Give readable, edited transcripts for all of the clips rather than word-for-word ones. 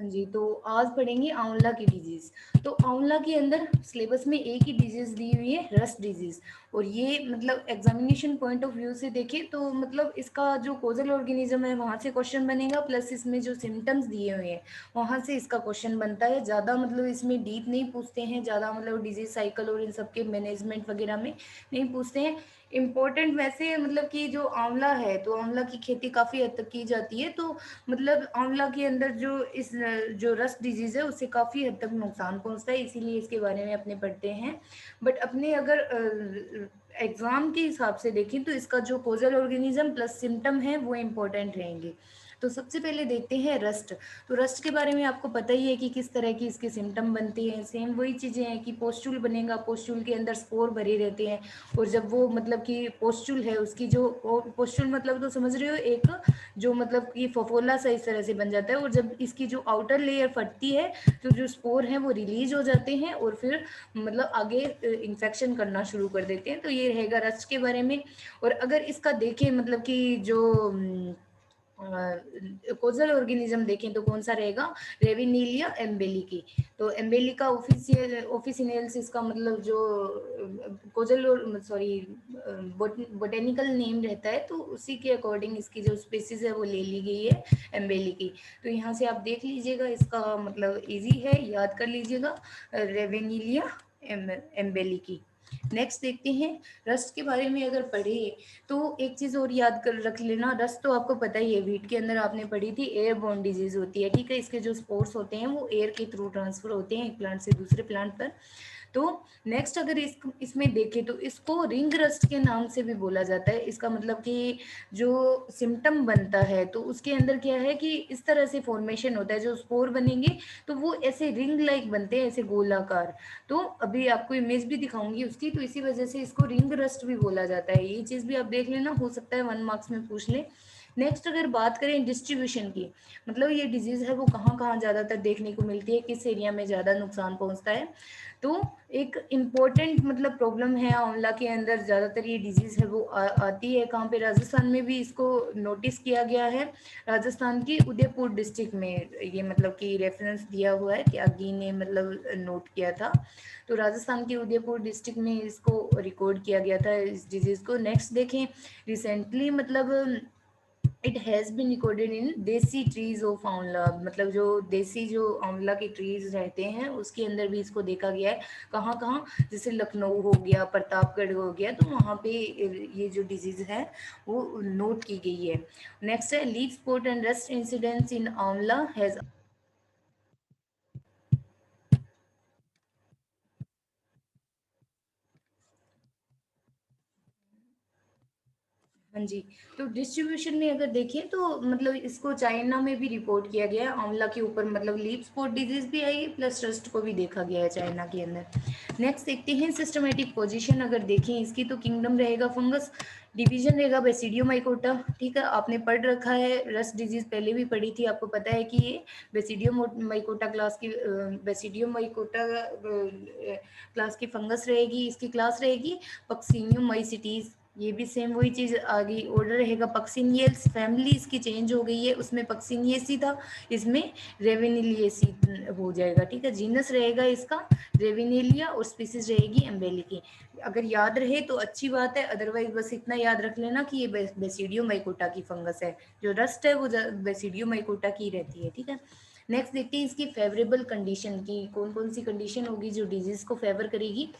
जी, तो आज पढ़ेंगे आंवला की डिजीज़। तो आंवला के अंदर सिलेबस में एक ही डिजीज़ दी हुई है, रस्ट डिजीज़। और ये मतलब एग्जामिनेशन पॉइंट ऑफ व्यू से देखें तो मतलब इसका जो कॉजल ऑर्गेनिज्म है वहाँ से क्वेश्चन बनेगा, प्लस इसमें जो सिम्टम्स दिए हुए हैं वहाँ से इसका क्वेश्चन बनता है। ज़्यादा मतलब इसमें डीप नहीं पूछते हैं, ज़्यादा मतलब डिजीज़ साइकिल और इन सब के मैनेजमेंट वगैरह में नहीं पूछते हैं। इम्पोर्टेंट वैसे मतलब कि जो आंवला है, तो आंवला की खेती काफ़ी हद तक की जाती है, तो मतलब आंवला के अंदर जो रस्ट डिजीज़ है उससे काफ़ी हद तक नुकसान पहुंचता है, इसीलिए इसके बारे में अपने पढ़ते हैं। बट अपने अगर एग्ज़ाम के हिसाब से देखें तो इसका जो कॉजल ऑर्गेनिज्म प्लस सिम्टम है वो इम्पोर्टेंट रहेंगे। तो सबसे पहले देखते हैं रस्ट। तो रस्ट के बारे में आपको पता ही है कि किस तरह की इसके सिम्टम बनते हैं। सेम वही चीज़ें हैं कि पोस्टूल बनेगा, पोस्टूल के अंदर स्पोर भरे रहते हैं, और जब वो मतलब कि पोस्टूल है उसकी जो पोस्टूल मतलब तो समझ रहे हो, एक जो मतलब कि फफोला सा इस तरह से बन जाता है, और जब इसकी जो आउटर लेयर फटती है तो जो स्पोर हैं वो रिलीज हो जाते हैं और फिर मतलब आगे इन्फेक्शन करना शुरू कर देते हैं। तो ये रहेगा रस्ट के बारे में। और अगर इसका देखें मतलब कि जो कोजल ऑर्गेनिज्म देखें तो कौन सा रहेगा, रेविनीलिया एम्बेलिकी। तो एम्बेलिका ऑफिसिनेल्स इसका मतलब जो कोजल सॉरी बोटेनिकल नेम रहता है, तो उसी के अकॉर्डिंग इसकी जो स्पीसीज है वो ले ली गई है एम्बेलिकी। तो यहाँ से आप देख लीजिएगा, इसका मतलब इजी है, याद कर लीजिएगा, रेवेनिलिया एम्बेलिकी। नेक्स्ट देखते हैं रस्ट के बारे में। अगर पढ़े तो एक चीज़ और याद कर रख लेना, रस्ट तो आपको पता ही है, वीट के अंदर आपने पढ़ी थी, एयरबोर्न डिजीज होती है, ठीक है। इसके जो स्पोर्स होते हैं वो एयर के थ्रू ट्रांसफर होते हैं एक प्लांट से दूसरे प्लांट पर। तो नेक्स्ट अगर इसमें देखें तो इसको रिंग रस्ट के नाम से भी बोला जाता है। इसका मतलब कि जो सिम्टम बनता है तो उसके अंदर क्या है कि इस तरह से फॉर्मेशन होता है, जो स्पोर बनेंगे तो वो ऐसे रिंग लाइक बनते हैं, ऐसे गोलाकार। तो अभी आपको इमेज भी दिखाऊंगी उसकी, तो इसी वजह से इसको रिंग रस्ट भी बोला जाता है। ये चीज़ भी आप देख लेना, हो सकता है 1 मार्क्स में पूछ ले। नेक्स्ट अगर बात करें डिस्ट्रीब्यूशन की, मतलब ये डिजीज़ है वो कहाँ कहाँ ज़्यादातर देखने को मिलती है, किस एरिया में ज़्यादा नुकसान पहुँचता है। तो एक इम्पोर्टेंट मतलब प्रॉब्लम है आंवला के अंदर, ज़्यादातर ये डिजीज़ है वो आती है कहाँ पे, राजस्थान में भी इसको नोटिस किया गया है। राजस्थान की उदयपुर डिस्ट्रिक्ट में ये मतलब कि रेफरेंस दिया हुआ है, त्यागी ने मतलब नोट किया था। तो राजस्थान के उदयपुर डिस्ट्रिक्ट में इसको रिकॉर्ड किया गया था इस डिजीज़ को। नेक्स्ट देखें, रिसेंटली मतलब it has been recorded in देसी ट्रीज ऑफ आंवला, मतलब जो देसी जो आंवला के ट्रीज रहते हैं उसके अंदर भी इसको देखा गया है। कहाँ कहाँ, जैसे लखनऊ हो गया, प्रतापगढ़ हो गया, तो वहाँ पे ये जो डिजीज़ है वो नोट की गई है। नेक्स्ट है leaf spot and rust incidents इन आंवला हैज़। हाँ जी। तो डिस्ट्रीब्यूशन में अगर देखें तो मतलब इसको चाइना में भी रिपोर्ट किया गया है, आंवला के ऊपर मतलब लीफ स्पॉट डिजीज भी आई है, प्लस रस्ट को भी देखा गया है चाइना के अंदर। नेक्स्ट देखते हैं सिस्टमेटिक पोजीशन। अगर देखें इसकी तो किंगडम रहेगा फंगस, डिवीजन रहेगा बेसिडियोमाइकोटा, ठीक है। आपने पढ़ रखा है, रस्ट डिजीज पहले भी पढ़ी थी, आपको पता है कि ये बेसिडियोमाइकोटा क्लास की बेसिडियोमाइकोटा क्लास की फंगस रहेगी। इसकी क्लास रहेगी पक्सिनियोमाइसिटीज। ये भी सेम वही चीज़ आ गई, ऑर्डर रहेगा पक्सिनियल्स, फैमिली इसकी चेंज हो गई है, उसमें पक्सिनियसी था, इसमें रेविनिलियसी हो जाएगा, ठीक है। जीनस रहेगा इसका रेविनेलिया और स्पीसीज रहेगी एम्बेलिकी। अगर याद रहे तो अच्छी बात है, अदरवाइज बस इतना याद रख लेना कि ये बेसिडियोमाइकोटा की फंगस है, जो रस्ट है वो बेसिडियोमाइकोटा की रहती है, ठीक है। नेक्स्ट देखते हैं इसकी फेवरेबल कंडीशन की, कौन कौन सी कंडीशन होगी जो डिजीज को फेवर करेगी।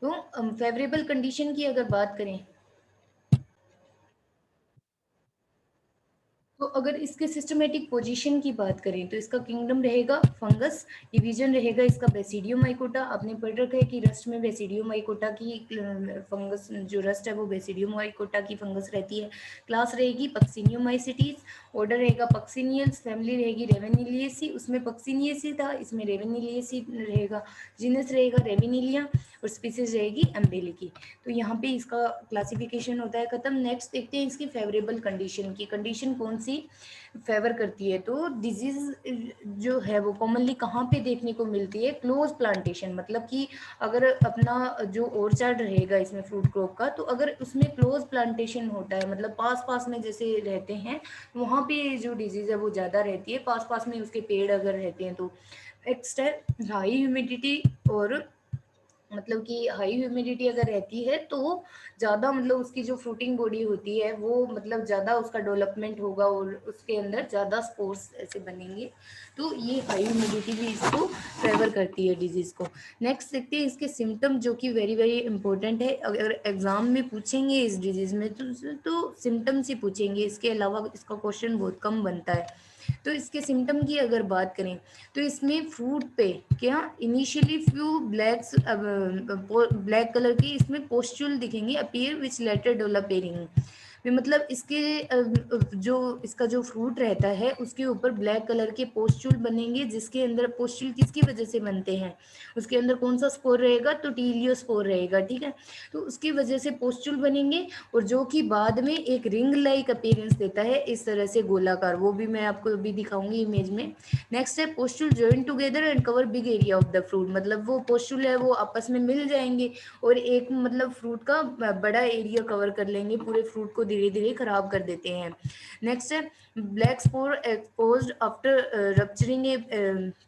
तो फेवरेबल कंडीशन की अगर बात करें तो अगर इसके सिस्टमेटिक पोजीशन की बात करें तो इसका किंगडम रहेगा फंगस, डिवीजन रहेगा इसका बेसिडियोमाइकोटा। आपने पढ़ रखा है कि रस्ट में बेसिडियोमाइकोटा की फंगस, जो रस्ट है वो बेसिडियोमाइकोटा की फंगस रहती है। क्लास रहेगी पक्सिनियोमाइसिटीज, ऑर्डर रहेगा पक्सिनियल्स, फैमिली रहेगी रेवेनिलियसी, उसमें पक्सिनियसी था, इसमें रेवेनिलियसी रहेगा। जीनस रहेगा रेविनिलिया और स्पीसीज रहेगी एम्बेलिकी। तो यहाँ पे इसका क्लासिफिकेशन होता है खत्म। नेक्स्ट देखते हैं इसकी फेवरेबल कंडीशन की, कंडीशन कौन सी, फेवर करती है। तो डिजीज जो है वो कॉमनली कहाँ पे देखने को मिलती है, क्लोज प्लांटेशन, मतलब कि अगर अपना जो ऑर्चर्ड रहेगा इसमें फ्रूट क्रॉप का, तो अगर उसमें क्लोज प्लांटेशन होता है, मतलब पास पास में जैसे रहते हैं, वहाँ पे जो डिजीज है वो ज़्यादा रहती है, पास पास में उसके पेड़ अगर रहते हैं तो। नेक्स्ट है हाई ह्यूमिडिटी, और मतलब कि हाई ह्यूमिडिटी अगर रहती है तो ज़्यादा मतलब उसकी जो फ्रूटिंग बॉडी होती है वो मतलब ज़्यादा उसका डेवलपमेंट होगा और उसके अंदर ज़्यादा स्पोर्स ऐसे बनेंगे। तो ये हाई ह्यूमिडिटी भी इसको फेवर करती है डिजीज़ को। नेक्स्ट देखते हैं इसके सिम्टम, जो कि वेरी वेरी इंपॉर्टेंट है, अगर एग्जाम में पूछेंगे इस डिजीज़ में तो सिम्टम्स ही पूछेंगे, इसके अलावा इसका क्वेश्चन बहुत कम बनता है। तो इसके सिम्टम की अगर बात करें तो इसमें फ्रूट पे क्या initially few blacks black colour की इसमें पोस्चुल दिखेंगे, अपीयर विच लेटर डेवलप एरिंग, मतलब इसके जो इसका जो फ्रूट रहता है उसके ऊपर ब्लैक कलर के पोस्चुल बनेंगे, जिसके अंदर पोस्चुल किसकी वजह से बनते हैं, उसके अंदर कौन सा स्पोर रहेगा, तो टीलियो स्पोर रहेगा, ठीक है। तो उसकी वजह से पोस्चुल बनेंगे, और जो कि बाद में एक रिंग लाइक अपीयरेंस देता है, इस तरह से गोलाकार, वो भी मैं आपको अभी दिखाऊंगी इमेज में। नेक्स्ट है pustule join together and cover big area of the fruit, मतलब वो पोस्चुल है वो आपस में मिल जाएंगे और एक मतलब फ्रूट का बड़ा एरिया कवर कर लेंगे, पूरे फ्रूट को धीरे धीरे खराब कर देते हैं। नेक्स्ट है black spore exposed after rupturing a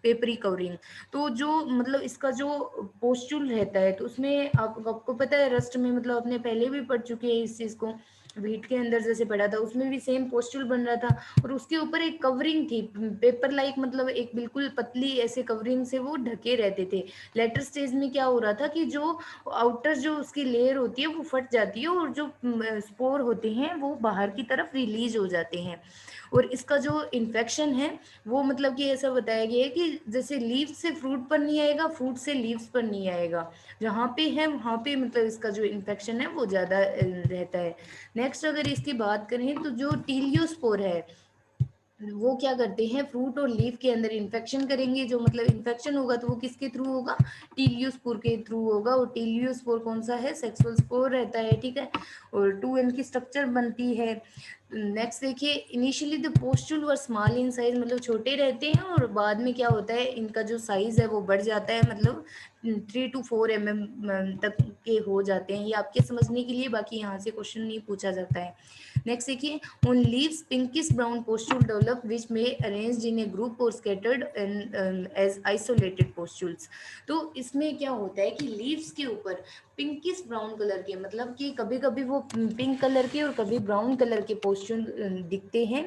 papery covering, तो जो मतलब इसका जो पोस्चुल रहता है तो उसमें आपको पता है रस्ट में, मतलब अपने पहले भी पढ़ चुके हैं इस चीज को, व्हीट के अंदर जैसे पढ़ा था उसमें भी सेम पोस्चुल बन रहा था, और उसके ऊपर एक कवरिंग थी पेपर लाइक, मतलब एक बिल्कुल पतली ऐसे कवरिंग से वो ढके रहते थे। लेटर स्टेज में क्या हो रहा था कि जो आउटर जो उसकी लेयर होती है वो फट जाती है और जो स्पोर होते हैं वो बाहर की तरफ रिलीज हो जाते हैं। और इसका जो इन्फेक्शन है वो मतलब कि ऐसा बताया गया है कि जैसे लीव्स से फ्रूट पर नहीं आएगा, फ्रूट से लीव्स पर नहीं आएगा, जहाँ पे है वहाँ पे मतलब इसका जो इन्फेक्शन है वो ज़्यादा रहता है। नेक्स्ट अगर इसकी बात करें तो जो टीलियोस्पोर है वो क्या करते हैं, फ्रूट और लीफ के अंदर इन्फेक्शन करेंगे, जो मतलब इन्फेक्शन होगा तो वो किसके थ्रू होगा, टीलियोस्पोर के थ्रू होगा, और टीलियोस्पोर कौन सा है, सेक्सुअल स्पोर रहता है, ठीक है, और 2 की स्ट्रक्चर बनती है। नेक्स्ट देखिए initially the pustule were small in size, मतलब छोटे रहते हैं और बाद में क्या होता है इनका जो साइज है वो बढ़ जाता है, मतलब 3 to 4 mm तक के हो जाते हैं, ये आपके समझने के लिए, बाकी यहाँ से क्वेश्चन नहीं पूछा जाता है। नेक्स्ट देखिए on leaves pinkish brown pustule develop which may arranged in a group or scattered as isolated pustules। तो इसमें क्या होता है कि लीव्स के ऊपर पिंकिश ब्राउन कलर के, मतलब कि कभी कभी वो पिंक कलर के और कभी ब्राउन कलर के पोस्चुल दिखते हैं,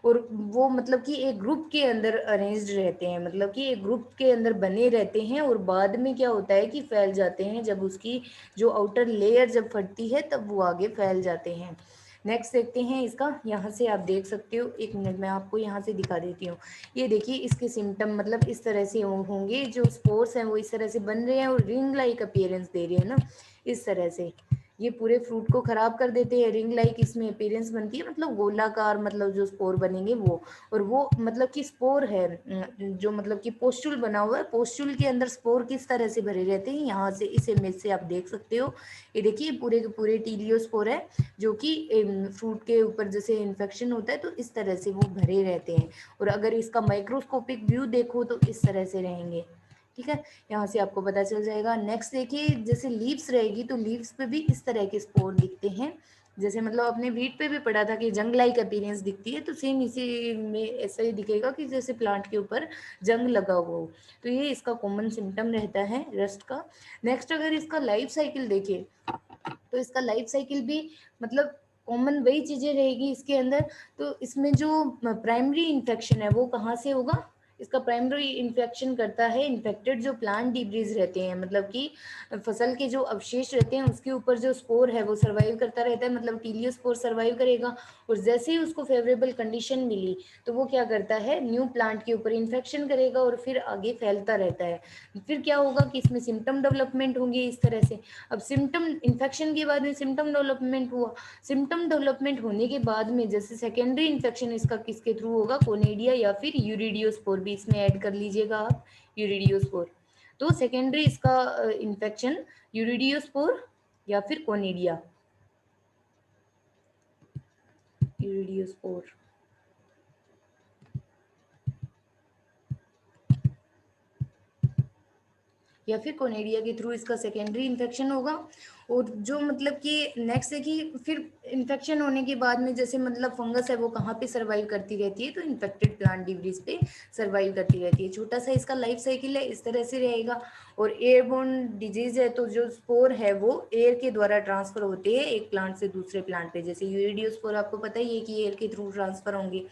और वो मतलब कि एक ग्रुप के अंदर अरेंज्ड रहते हैं, मतलब कि एक ग्रुप के अंदर बने रहते हैं, और बाद में क्या होता है कि फैल जाते हैं, जब उसकी जो आउटर लेयर जब फटती है तब वो आगे फैल जाते हैं। नेक्स्ट देखते हैं इसका, यहाँ से आप देख सकते हो, एक मिनट मैं आपको यहाँ से दिखा देती हूँ। ये देखिए इसके सिम्टम मतलब इस तरह से होंगे, जो स्पोर्स हैं वो इस तरह से बन रहे हैं और रिंग लाइक अपीयरेंस दे रहे हैं ना, इस तरह से ये पूरे फ्रूट को खराब कर देते हैं, रिंग लाइक इसमें अपीयरेंस बनती है, मतलब गोलाकार, मतलब जो स्पोर बनेंगे वो, और वो मतलब कि स्पोर है जो मतलब कि पोस्टुल बना हुआ है, पोस्टुल के अंदर स्पोर किस तरह से भरे रहते हैं, यहाँ से इस इमेज से आप देख सकते हो। ये देखिए पूरे के पूरे टीलियोस्पोर है, जो कि फ्रूट के ऊपर जैसे इन्फेक्शन होता है तो इस तरह से वो भरे रहते हैं, और अगर इसका माइक्रोस्कोपिक व्यू देखो तो इस तरह से रहेंगे, ठीक है, यहाँ से आपको पता चल जाएगा। नेक्स्ट देखिए जैसे लीव्स रहेगी तो लीव्स पे भी इस तरह के स्पोर दिखते हैं, जैसे मतलब अपने वीट पे भी पढ़ा था कि जंग लाइक अपीयरेंस दिखती है, तो सेम इसी में ऐसा ही दिखेगा कि जैसे प्लांट के ऊपर जंग लगा हुआ हो। तो ये इसका कॉमन सिम्टम रहता है रस्ट का। नेक्स्ट अगर इसका लाइफ साइकिल देखें तो इसका लाइफ साइकिल भी मतलब कॉमन वही चीजें रहेगी इसके अंदर। तो इसमें जो प्राइमरी इन्फेक्शन है वो कहाँ से होगा, इसका प्राइमरी इन्फेक्शन करता है इन्फेक्टेड जो प्लांट डिब्रीज रहते हैं, मतलब कि फसल के जो अवशेष रहते हैं उसके ऊपर जो स्पोर है वो सर्वाइव करता रहता है, मतलब टीलियोस्पोर सर्वाइव करेगा, और जैसे ही उसको फेवरेबल कंडीशन मिली तो वो क्या करता है न्यू प्लांट के ऊपर इन्फेक्शन करेगा और फिर आगे फैलता रहता है। फिर क्या होगा कि इसमें सिम्टम डेवलपमेंट होंगे इस तरह से। अब सिम्टम इन्फेक्शन के बाद में सिम्टम डेवलपमेंट हुआ, सिम्टम डेवलपमेंट होने के बाद में जैसे सेकेंडरी इन्फेक्शन इसका किसके थ्रू होगा, कोनेडिया या फिर यूरिडियोस्पोर भी इसमें ऐड कर लीजिएगा आप, यूरिडियोस्पोर। तो सेकेंडरी इसका इन्फेक्शन यूरिडियोस्पोर या फिर कोनेडिया, यूरिडियोस्पोर। या फिर कोनेडिया के थ्रू इसका सेकेंडरी इन्फेक्शन होगा। और जो मतलब कि नेक्स्ट है कि फिर इन्फेक्शन होने के बाद में जैसे मतलब फंगस है वो कहाँ पे सर्वाइव करती रहती है, तो इन्फेक्टेड प्लांट डिब्रीज पे सर्वाइव करती रहती है। छोटा सा इसका लाइफ साइकिल है, इस तरह से रहेगा। और एयरबोर्न डिजीज है तो जो स्पोर है वो एयर के द्वारा ट्रांसफर होते हैं एक प्लांट से दूसरे प्लांट पे, जैसे यूरिडियो स्पोर आपको पता ही है कि एयर के थ्रू ट्रांसफर होंगे।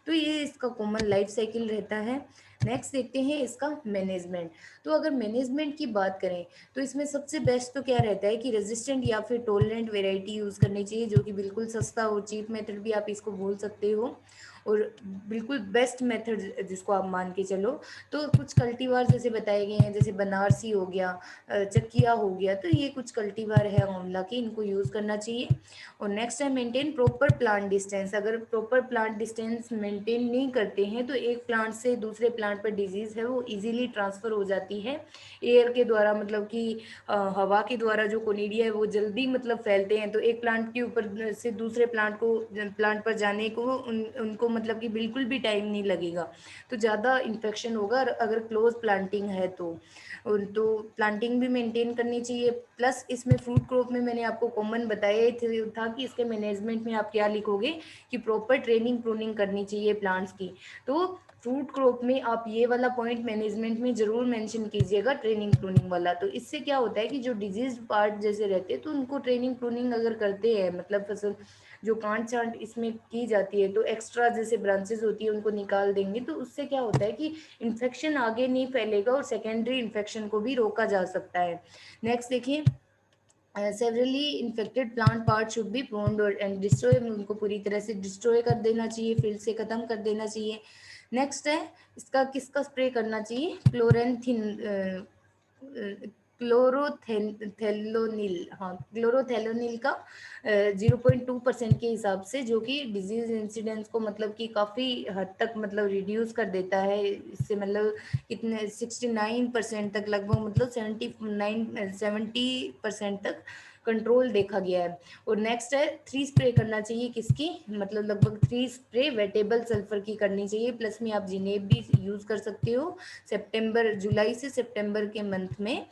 तो ये इसका कॉमन लाइफ साइकिल रहता है। नेक्स्ट देखते हैं इसका मैनेजमेंट। तो अगर मैनेजमेंट की बात करें तो इसमें सबसे बेस्ट तो क्या रहता है कि रेजिस्टेंट या फिर टोलरेंट वेराइटी यूज़ करनी चाहिए, जो कि बिल्कुल सस्ता और चीप मेथड भी आप इसको बोल सकते हो, और बिल्कुल बेस्ट मेथड जिसको आप मान के चलो। तो कुछ कल्टीवार जैसे बताए गए हैं, जैसे बनारसी हो गया, चकिया हो गया, तो ये कुछ कल्टीवार है आंवला के, इनको यूज़ करना चाहिए। और नेक्स्ट है मेंटेन प्रॉपर प्लांट डिस्टेंस। अगर प्रॉपर प्लांट डिस्टेंस मेंटेन नहीं करते हैं तो एक प्लांट से दूसरे प्लांट पर डिजीज़ है वो इजीली ट्रांसफ़र हो जाती है एयर के द्वारा, मतलब कि हवा के द्वारा जो कोनिडिया है वो जल्दी मतलब फैलते हैं, तो एक प्लांट के ऊपर से दूसरे प्लांट पर जाने को उनको मतलब कि बिल्कुल भी टाइम नहीं लगेगा, तो ज़्यादा इन्फेक्शन होगा अगर क्लोज प्लांटिंग है तो। और तो प्लांटिंग भी मेंटेन करनी चाहिए। प्लस इसमें फ्रूट क्रॉप में मैंने आपको कॉमन बताया था कि इसके मैनेजमेंट में आप क्या लिखोगे कि प्रॉपर ट्रेनिंग प्रूनिंग करनी चाहिए प्लांट्स की। तो फ्रूट क्रॉप में आप ये वाला पॉइंट मैनेजमेंट में ज़रूर मेंशन कीजिएगा, ट्रेनिंग प्रूनिंग वाला। तो इससे क्या होता है कि जो डिजीज पार्ट जैसे रहते हैं तो उनको ट्रेनिंग प्रूनिंग अगर करते हैं, मतलब फसल जो कांट छांट इसमें की जाती है, तो एक्स्ट्रा जैसे ब्रांचेस होती है उनको निकाल देंगे, तो उससे क्या होता है कि इन्फेक्शन आगे नहीं फैलेगा और सेकेंडरी इन्फेक्शन को भी रोका जा सकता है। नेक्स्ट देखिए, severely infected plant part should be pruned and destroy, उनको पूरी तरह से डिस्ट्रॉय कर देना चाहिए, फील्ड से ख़त्म कर देना चाहिए। नेक्स्ट है इसका किसका स्प्रे करना चाहिए, क्लोरेंथिन, क्लोरोथेलोनिल, हाँ क्लोरोथेलोनिल का 0.2% के हिसाब से, जो कि डिजीज इंसिडेंस को मतलब कि काफ़ी हद तक मतलब रिड्यूस कर देता है। इससे मतलब कितने 69% तक लगभग, मतलब 70% तक कंट्रोल देखा गया है। और नेक्स्ट है 3 स्प्रे करना चाहिए किसकी, मतलब लगभग 3 स्प्रे वेटेबल सल्फर की करनी चाहिए। प्लस में आप जिनेब भी यूज़ कर सकते हो, सितंबर जुलाई से सितंबर के मंथ में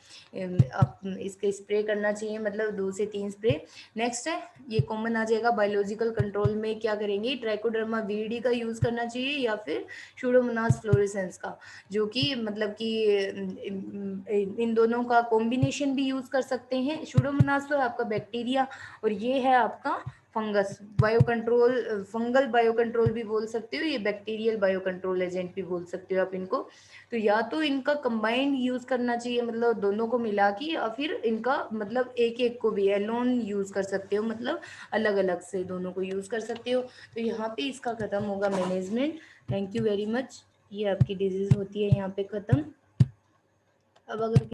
आप इसके स्प्रे करना चाहिए, मतलब 2 से 3 स्प्रे। नेक्स्ट है ये कॉमन आ जाएगा, बायोलॉजिकल कंट्रोल में क्या करेंगे, ट्राइकोडर्मा वीडी का यूज़ करना चाहिए या फिर स्यूडोमोनास फ्लोरेसेंस का, जो कि मतलब कि इन दोनों का कॉम्बिनेशन भी यूज़ कर सकते हैं। स्यूडोमोनास तो आपका बैक्टीरिया और ये है आपका fungus, bio control, fungal bio control भी बोल सकते हो, ये बैक्टीरियल बायो कंट्रोल एजेंट भी बोल सकते हो आप इनको। तो या तो इनका कंबाइंड यूज़ करना चाहिए, मतलब दोनों को मिला के, या फिर इनका मतलब एक एक को भी एलोन यूज़ कर सकते हो, मतलब अलग अलग से दोनों को यूज़ कर सकते हो। तो यहाँ पे इसका ख़त्म होगा management. Thank you very much. ये आपकी डिजीज़ होती है यहाँ पे ख़त्म। अब अगर